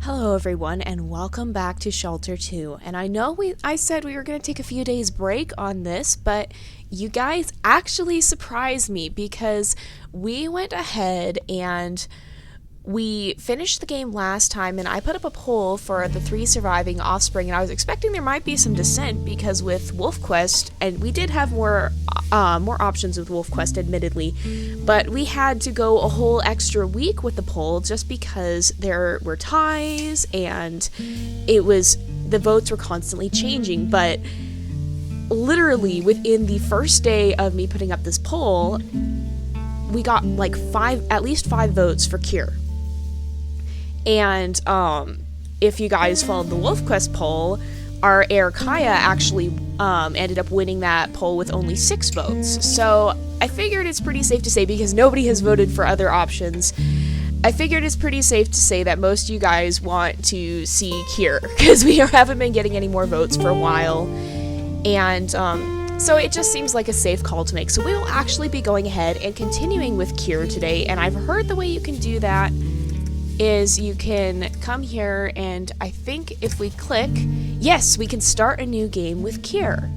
Hello everyone and welcome back to Shelter 2. And I know I said we were going to take a few days break on this, but you guys actually surprised me because we went ahead and we finished the game last time and I put up a poll for the 3 surviving offspring, and I was expecting there might be some dissent because with Wolf Quest, and we did have more options with Wolf Quest admittedly, but we had to go a whole extra week with the poll just because there were ties and the votes were constantly changing. But literally within the first day of me putting up this poll, we got like at least 5 votes for Cure. And if you guys followed the Wolf Quest poll, our heir Kaya actually ended up winning that poll with only 6 votes. So I figured it's pretty safe to say, because nobody has voted for other options, I figured it's pretty safe to say that most of you guys want to see Cure, because we haven't been getting any more votes for a while. And so it just seems like a safe call to make. So we will actually be going ahead and continuing with Cure today, and I've heard the way you can do that is you can come here and I think if we click, yes, we can start a new game with Cure.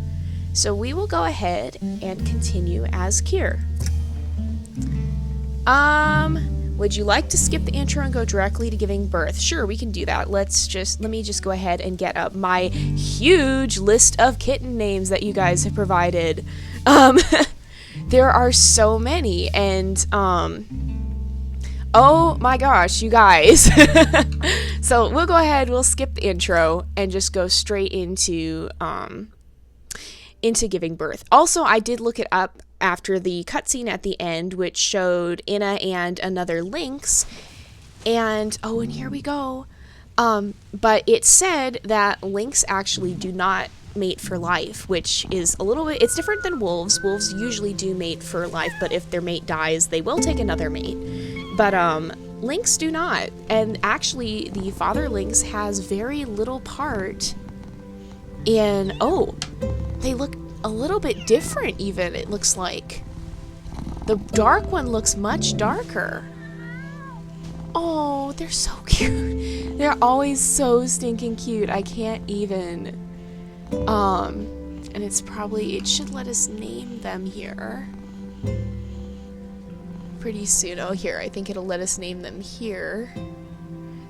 So we will go ahead and continue as Cure. Would you like to skip the intro and go directly to giving birth? Sure, we can do that. Let me just go ahead and get up my huge list of kitten names that you guys have provided. There are so many, and oh my gosh, you guys. So we'll go ahead, we'll skip the intro and just go straight into giving birth. Also, I did look it up after the cutscene at the end, which showed Inna and another lynx, and oh, and here we go. But it said that lynx actually do not mate for life, which is a little bit, it's different than wolves. Wolves usually do mate for life, but if their mate dies, they will take another mate. But lynx do not. And actually, the father lynx has very little part in, oh, they look a little bit different even, it looks like. The dark one looks much darker. Oh, they're so cute. They're always so stinking cute. I can't even. And it should let us name them here pretty soon. Oh, here, I think it'll let us name them here.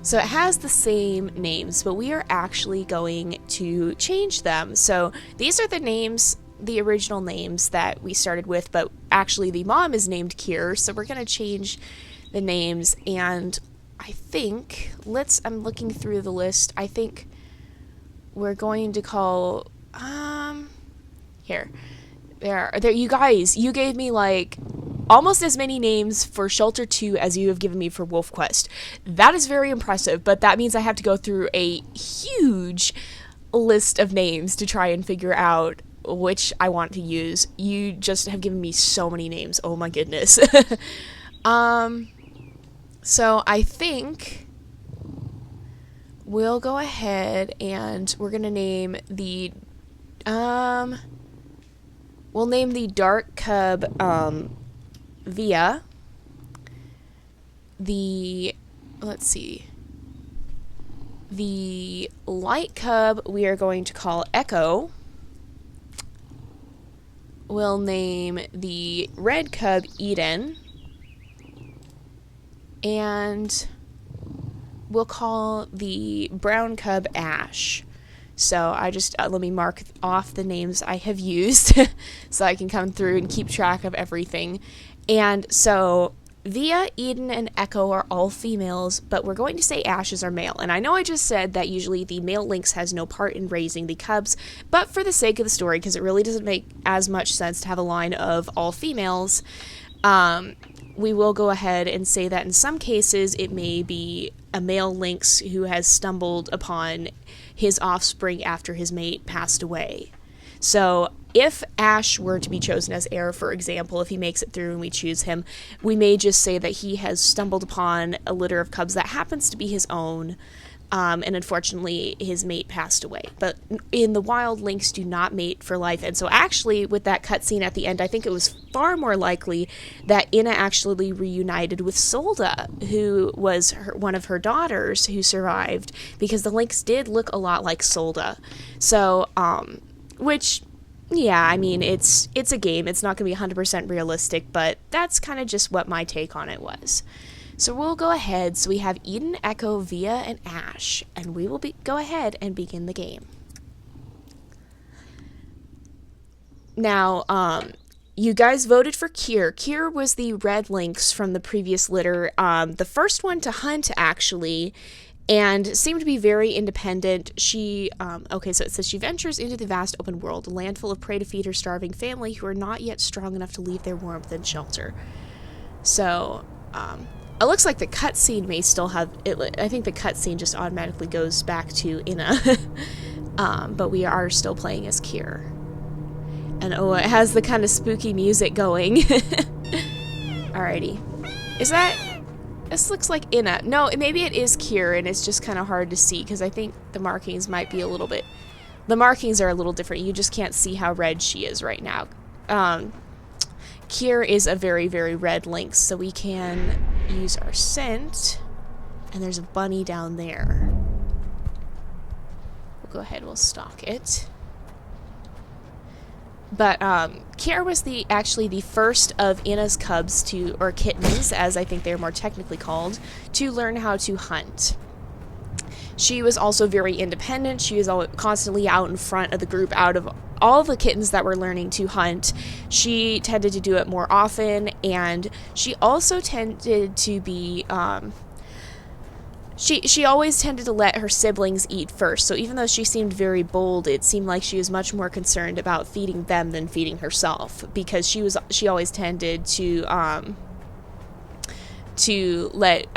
So it has the same names, but we are actually going to change them. So these are the names, the original names that we started with, but actually the mom is named Cure, so we're going to change the names. And I think, I'm looking through the list, I think we're going to call, here, there, you guys, you gave me like almost as many names for Shelter 2 as you have given me for Wolf Quest. That is very impressive, but that means I have to go through a huge list of names to try and figure out which I want to use. You just have given me so many names. Oh my goodness. So I think we'll go ahead and we're gonna name the we'll name the dark cub Via. The light cub we are going to call Echo. We'll name the red cub Eden. And we'll call the brown cub Ash. So I just, let me mark off the names I have used so I can come through and keep track of everything. And so Via, Eden, and Echo are all females, but we're going to say Ash is our male. And I know I just said that usually the male lynx has no part in raising the cubs, but for the sake of the story, because it really doesn't make as much sense to have a line of all females, we will go ahead and say that in some cases it may be a male lynx who has stumbled upon his offspring after his mate passed away. So if Ash were to be chosen as heir, for example, if he makes it through and we choose him, we may just say that he has stumbled upon a litter of cubs that happens to be his own, And unfortunately his mate passed away. But in the wild, lynx do not mate for life. And so actually with that cutscene at the end, I think it was far more likely that Inna actually reunited with Solda, who was one of her daughters who survived, because the lynx did look a lot like Solda. So, which, yeah, I mean, it's a game. It's not going to be 100% realistic, but that's kind of just what my take on it was. So we'll go ahead. So we have Eden, Echo, Via, and Ash, and we will go ahead and begin the game. Now, you guys voted for Kier. Kier was the red lynx from the previous litter, the first one to hunt, actually, and seemed to be very independent. She, okay, so it says she ventures into the vast open world, a land full of prey to feed her starving family who are not yet strong enough to leave their warmth and shelter. So, it looks like the cutscene may still have it. I think the cutscene just automatically goes back to Inna, but we are still playing as Kier. And oh, it has the kind of spooky music going. Alrighty, is that? This looks like Inna. No, maybe it is Kier, and it's just kind of hard to see because I think the markings might be a little bit. The markings are a little different. You just can't see how red she is right now. Kier is a very, very red lynx, so we can use our scent, and there's a bunny down there. We'll go ahead, we'll stalk it. But Kier was actually the first of Inna's cubs to, or kittens, as I think they're more technically called, to learn how to hunt. She was also very independent. She was constantly out in front of the group. Out of all the kittens that were learning to hunt, she tended to do it more often, and she also tended to be, she always tended to let her siblings eat first. So even though she seemed very bold, it seemed like she was much more concerned about feeding them than feeding herself, because she always tended to let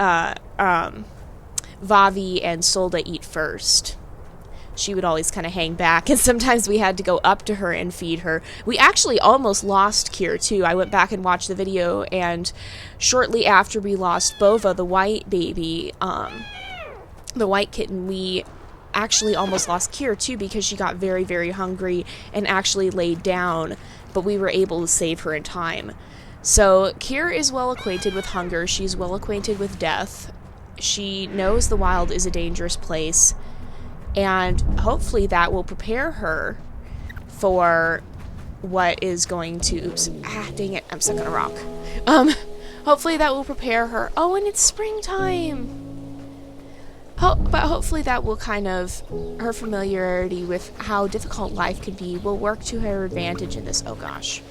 Vavi and Solda eat first. She would always kind of hang back, and sometimes we had to go up to her and feed her. We actually almost lost Kier, too. I went back and watched the video, and shortly after we lost Bova, the white baby, the white kitten, we actually almost lost Kier, too, because she got very, very hungry and actually laid down, but we were able to save her in time. So Kier is well acquainted with hunger. She's well acquainted with death. She knows the wild is a dangerous place, and hopefully that will prepare her for what is going to, oops, dang it, I'm stuck on a rock. Hopefully that will prepare her, oh, and it's springtime! But hopefully that will kind of, her familiarity with how difficult life can be will work to her advantage in this, oh gosh.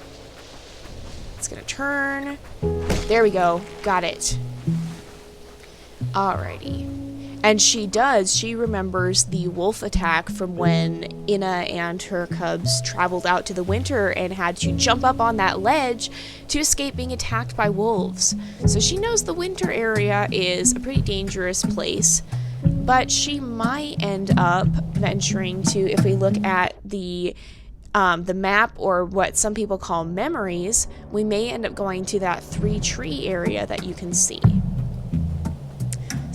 It's gonna turn, there we go, got it. Alrighty. And she remembers the wolf attack from when Inna and her cubs traveled out to the winter and had to jump up on that ledge to escape being attacked by wolves. So she knows the winter area is a pretty dangerous place, but she might end up venturing to, if we look at the map, or what some people call memories, we may end up going to that 3-tree area that you can see.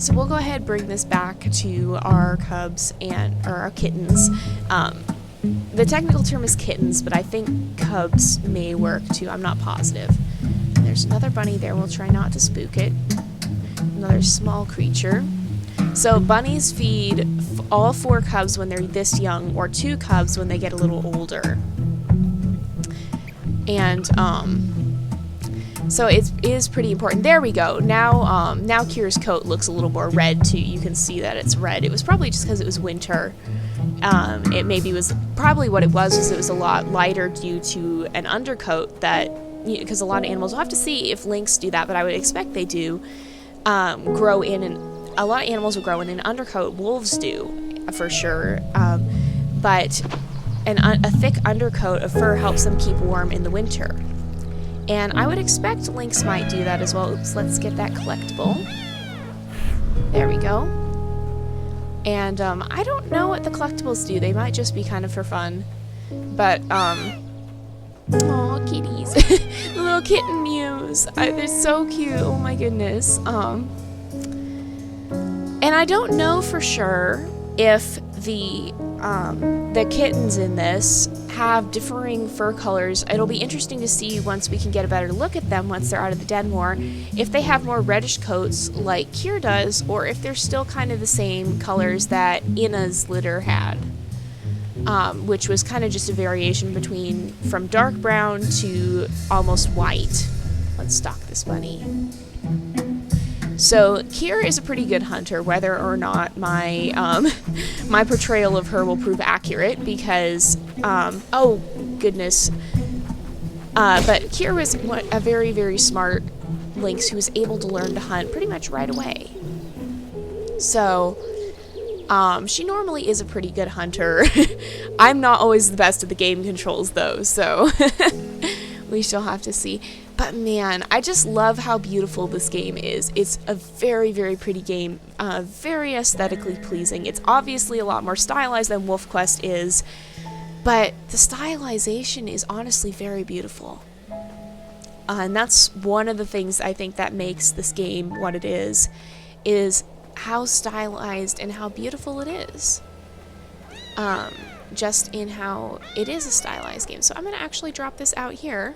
So we'll go ahead and bring this back to our cubs or our kittens. The technical term is kittens, but I think cubs may work too. I'm not positive. And there's another bunny there. We'll try not to spook it. Another small creature. So bunnies feed all 4 cubs when they're this young, or 2 cubs when they get a little older. And so it is pretty important. There we go. Now Kira's coat looks a little more red too. You can see that it's red. It was probably just because it was winter. It maybe was probably what it was it was a lot lighter due to an undercoat that, because a lot of animals, we'll have to see if lynx do that, but I would expect they do, grow in, and a lot of animals will grow in an undercoat. Wolves do, for sure. But a thick undercoat of fur helps them keep warm in the winter. And I would expect lynx might do that as well. Oops, let's get that collectible. There we go. And I don't know what the collectibles do. They might just be kind of for fun. But, aw, kitties. The little kitten mews. They're so cute. Oh my goodness. And I don't know for sure if the kittens in this have differing fur colors. It'll be interesting to see once we can get a better look at them once they're out of the den more, if they have more reddish coats like Kier does, or if they're still kind of the same colors that Ina's litter had, which was kind of just a variation between from dark brown to almost white. Let's stalk this bunny. So Kier is a pretty good hunter, whether or not my my portrayal of her will prove accurate, because oh goodness, but Kier was a very, very smart lynx who was able to learn to hunt pretty much right away. So she normally is a pretty good hunter. I'm not always the best at the game controls though, so we shall have to see. But man, I just love how beautiful this game is. It's a very, very pretty game, very aesthetically pleasing. It's obviously a lot more stylized than Wolf Quest is, but the stylization is honestly very beautiful. And that's one of the things I think that makes this game what it is how stylized and how beautiful it is. Just in how it is a stylized game. So I'm going to actually drop this out here.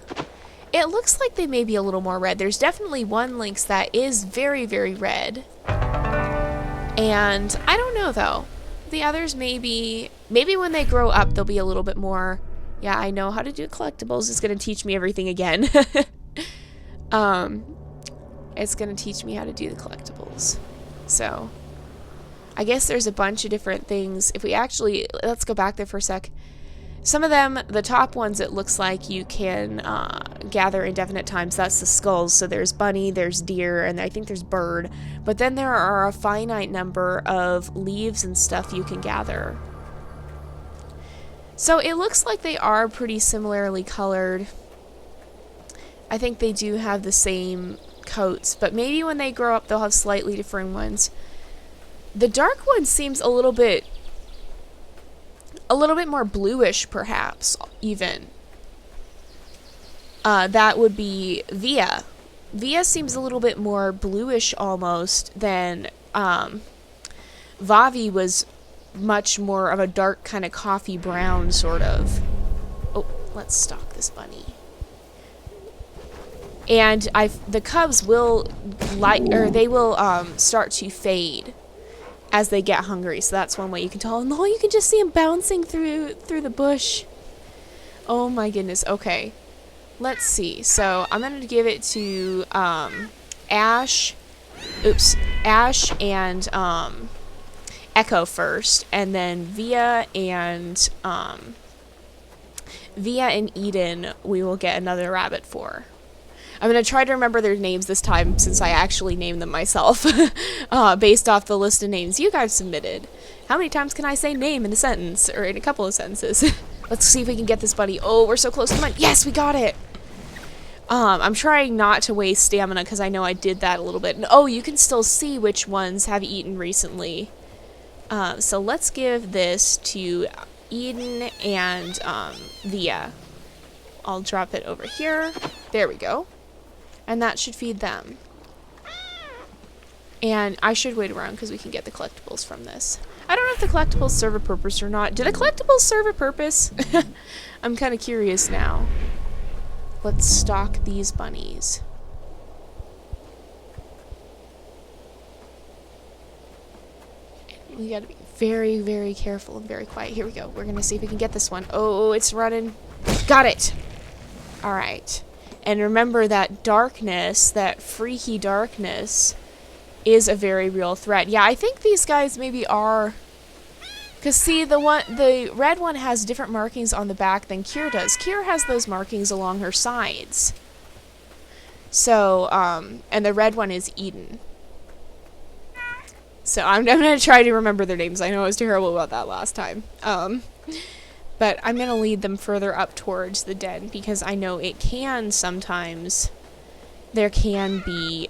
It looks like they may be a little more red. There's definitely one lynx that is very, very red. And I don't know, though. The others maybe when they grow up, they'll be a little bit more, yeah, I know how to do collectibles. It's going to teach me everything again. It's going to teach me how to do the collectibles. So, I guess there's a bunch of different things. If we actually, let's go back there for a sec. Some of them, the top ones, it looks like you can gather indefinite times. That's the skulls. So there's bunny, there's deer, and I think there's bird. But then there are a finite number of leaves and stuff you can gather. So it looks like they are pretty similarly colored. I think they do have the same coats, but maybe when they grow up they'll have slightly different ones. The dark one seems a little bit more bluish, perhaps, even. That would be Via. Via seems a little bit more bluish almost than Vavi was much more of a dark kind of coffee brown sort of. Oh, let's stalk this bunny. And the cubs will start to fade as they get hungry, so that's one way you can tell. And you can just see them bouncing through the bush. Oh my goodness. Okay, let's see. So I'm gonna give it to Ash and Echo first, and then Via and Eden we will get another rabbit for. I'm going to try to remember their names this time, since I actually named them myself, based off the list of names you guys submitted. How many times can I say name in a sentence, or in a couple of sentences? Let's see if we can get this buddy. Oh, we're so close. Come on. Yes, we got it. I'm trying not to waste stamina, because I know I did that a little bit. And, oh, you can still see which ones have eaten recently. So let's give this to Eden and Via. I'll drop it over here. There we go. And that should feed them. And I should wait around because we can get the collectibles from this. I don't know if the collectibles serve a purpose or not. Do the collectibles serve a purpose? I'm kind of curious now. Let's stalk these bunnies. We gotta be very, very careful and very quiet. Here we go. We're gonna see if we can get this one. Oh, it's running. Got it! Alright. And remember that darkness, that freaky darkness, is a very real threat. Yeah, I think these guys maybe are... Because see, the red one has different markings on the back than Kier does. Kier has those markings along her sides. So, and the red one is Eden. So I'm going to try to remember their names. I know I was terrible about that last time. But I'm going to lead them further up towards the den, because I know it can sometimes, there can be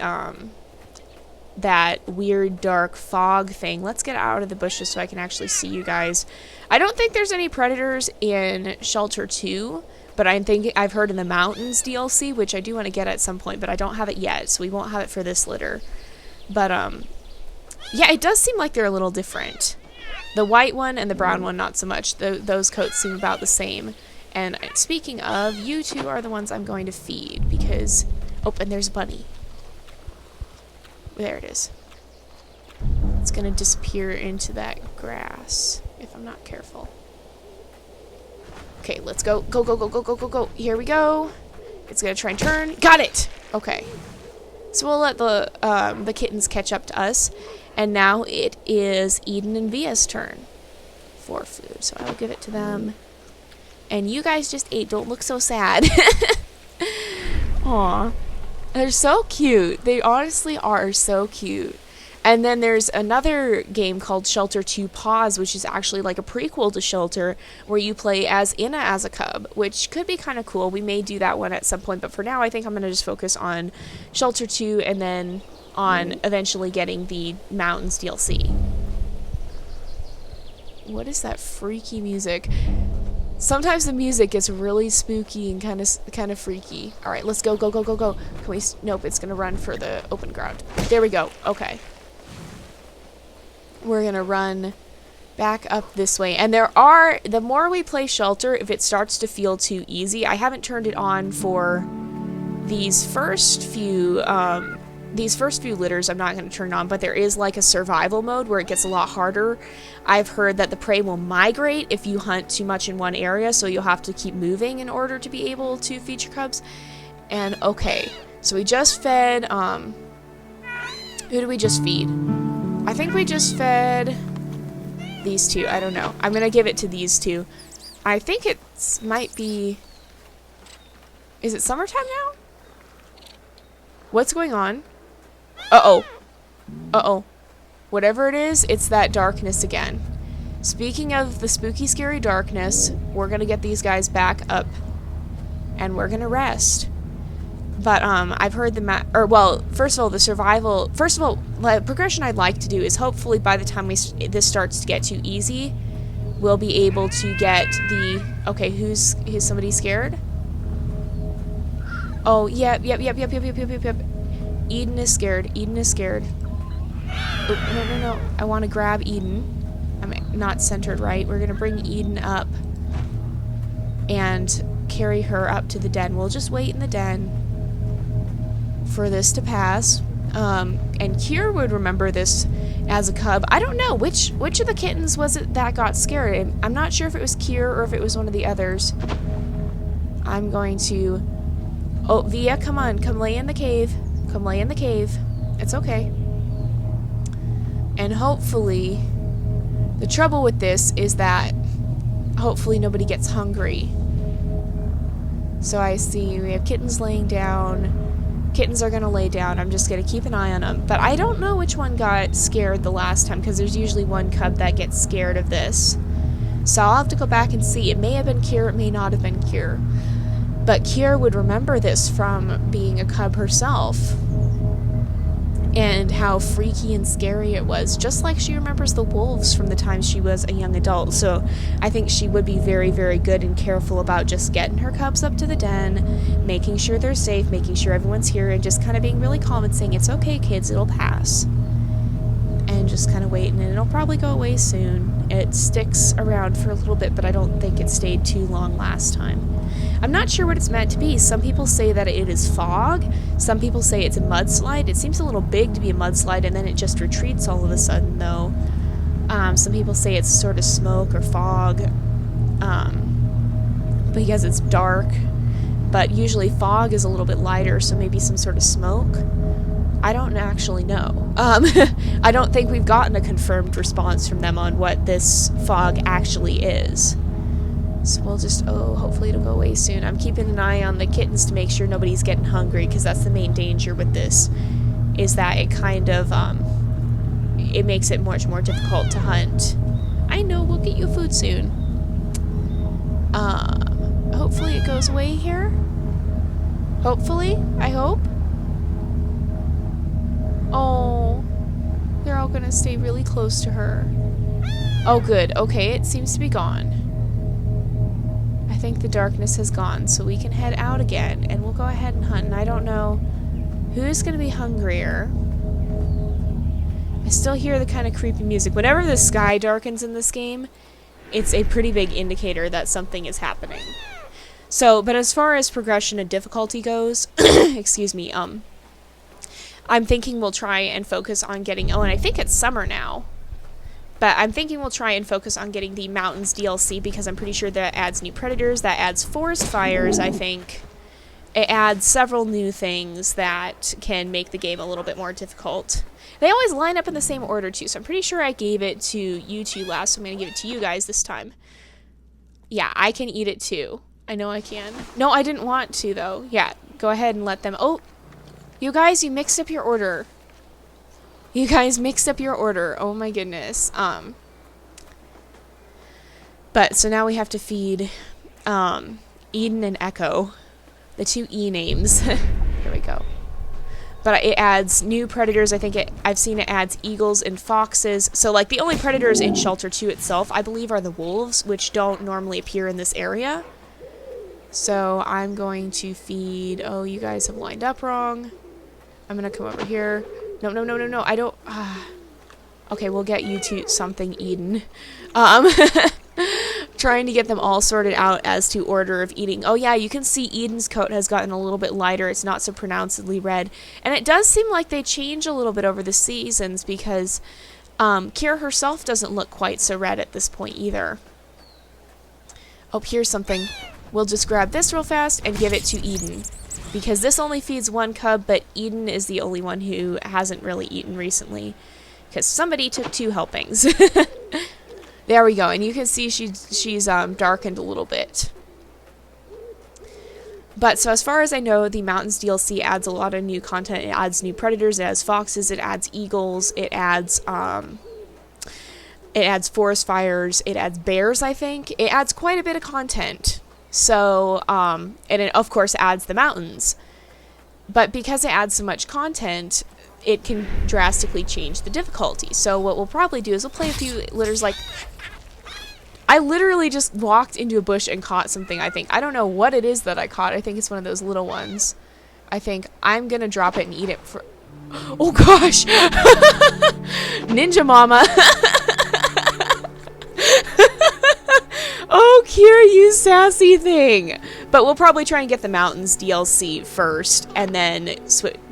that weird dark fog thing. Let's get out of the bushes so I can actually see you guys. I don't think there's any predators in Shelter 2, but I've heard in the Mountains DLC, which I do want to get at some point, but I don't have it yet, so we won't have it for this litter. But Yeah, it does seem like they're a little different. The white one and the brown one, not so much. Those coats seem about the same. And speaking of, you two are the ones I'm going to feed because... Oh, and there's a bunny. There it is. It's going to disappear into that grass if I'm not careful. Okay, let's go. Go, go, go, go, go, go, go. Here we go. It's going to try and turn. Got it! Okay. So we'll let the kittens catch up to us. And now it is Eden and Via's turn for food. So I will give it to them. And you guys just ate. Don't look so sad. Aw. They're so cute. They honestly are so cute. And then there's another game called Shelter 2 Paws, which is actually like a prequel to Shelter, where you play as Inna as a cub, which could be kind of cool. We may do that one at some point, but for now I think I'm going to just focus on Shelter 2 and then on eventually getting the Mountains DLC. What is that freaky music? Sometimes the music gets really spooky and kind of freaky. All right, let's go, go, go, go, go. Can we? Nope, it's gonna run for the open ground. There we go. Okay. We're gonna run back up this way. And the more we play Shelter, if it starts to feel too easy, I haven't turned it on for these first few litters. I'm not going to turn it on, but there is like a survival mode where it gets a lot harder. I've heard that the prey will migrate if you hunt too much in one area, so you'll have to keep moving in order to be able to feed your cubs. And okay, so we just fed, who did we just feed? I think we just fed these two. I don't know. I'm going to give it to these two. I think it might be, is it summertime now? What's going on? Uh-oh. Uh-oh. Whatever it is, it's that darkness again. Speaking of the spooky, scary darkness, we're gonna get these guys back up. And we're gonna rest. But, I've heard first of all, the progression I'd like to do is hopefully by the time this starts to get too easy, we'll be able to get the... Okay, who's somebody scared? Oh, yep. Eden is scared. Eden is scared. Oh, no. I want to grab Eden. I'm not centered right. We're going to bring Eden up and carry her up to the den. We'll just wait in the den for this to pass. And Kier would remember this as a cub. I don't know. Which of the kittens was it that got scared? I'm not sure if it was Kier or if it was one of the others. I'm going to... Oh, Via, come on. Come lay in the cave. Come lay in the cave. It's okay. And hopefully, the trouble with this is that hopefully nobody gets hungry. So I see we have kittens laying down. Kittens are going to lay down. I'm just going to keep an eye on them. But I don't know which one got scared the last time, because there's usually one cub that gets scared of this. So I'll have to go back and see. It may have been Kier, it may not have been Kier. But Kier would remember this from being a cub herself. And how freaky and scary it was. Just like she remembers the wolves from the time she was a young adult. So I think she would be very, very good and careful about just getting her cubs up to the den, making sure they're safe, making sure everyone's here, and just kind of being really calm and saying, it's okay, kids, it'll pass. And just kind of waiting, and it'll probably go away soon. It sticks around for a little bit, but I don't think it stayed too long last time. I'm not sure what it's meant to be. Some people say that it is fog. Some people say it's a mudslide. It seems a little big to be a mudslide, and then it just retreats all of a sudden, though. Some people say it's sort of smoke or fog, because it's dark. But usually fog is a little bit lighter, so maybe some sort of smoke. I don't actually know. I don't think we've gotten a confirmed response from them on what this fog actually is. So we'll just, hopefully it'll go away soon. I'm keeping an eye on the kittens to make sure nobody's getting hungry, because that's the main danger with this, is that it kind of, it makes it much more difficult to hunt. I know, we'll get you food soon. Hopefully it goes away here. Hopefully, I hope. Oh, they're all gonna stay really close to her. Oh, good. Okay, it seems to be gone. I think the darkness has gone, so we can head out again, and we'll go ahead and hunt. And I don't know who's gonna be hungrier. I still hear the kind of creepy music. Whenever the sky darkens in this game, it's a pretty big indicator that something is happening. So, but as far as progression and difficulty goes, excuse me, I'm thinking we'll try and focus on getting, oh, and I think it's summer now, but I'm thinking we'll try and focus on getting the Mountains DLC, because I'm pretty sure that adds new predators, that adds forest fires, I think. It adds several new things that can make the game a little bit more difficult. They always line up in the same order, too, so I'm pretty sure I gave it to you two last, so I'm going to give it to you guys this time. Yeah, I can eat it, too. I know I can. No, I didn't want to, though. Yeah, go ahead and let them... Oh, you guys, you mixed up your order. You guys mixed up your order. Oh, my goodness. But, so now we have to feed Eden and Echo. The two E names. Here we go. But it adds new predators. I think I've seen it adds eagles and foxes. So, like, the only predators in Shelter 2 itself, I believe, are the wolves, which don't normally appear in this area. So, I'm going to feed... Oh, you guys have lined up wrong. I'm going to come over here. No, no, no, no, no. I don't... Okay, we'll get you to something, Eden. Trying to get them all sorted out as to order of eating. Oh yeah, you can see Eden's coat has gotten a little bit lighter. It's not so pronouncedly red. And it does seem like they change a little bit over the seasons, because Kira herself doesn't look quite so red at this point either. Oh, here's something. We'll just grab this real fast and give it to Eden, because this only feeds one cub, but Eden is the only one who hasn't really eaten recently, because somebody took 2 helpings. There we go, and you can see she's darkened a little bit. But so as far as I know, the Mountains DLC adds a lot of new content. It adds new predators, it adds foxes, it adds eagles, it adds forest fires, it adds bears, I think. It adds quite a bit of content. So, and it of course adds the mountains. But because it adds so much content, it can drastically change the difficulty. So what we'll probably do is we'll play a few litters. Like, I literally just walked into a bush and caught something, I think. I don't know what it is that I caught. I think it's one of those little ones. I think I'm gonna drop it and eat it for... Oh gosh! Ninja Mama! Oh, Kira, you sassy thing! But we'll probably try and get the Mountains DLC first, and then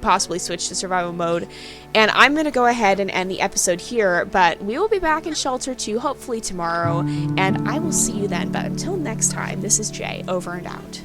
possibly switch to survival mode. And I'm going to go ahead and end the episode here, but we will be back in Shelter 2 hopefully tomorrow, and I will see you then. But until next time, this is Jay, over and out.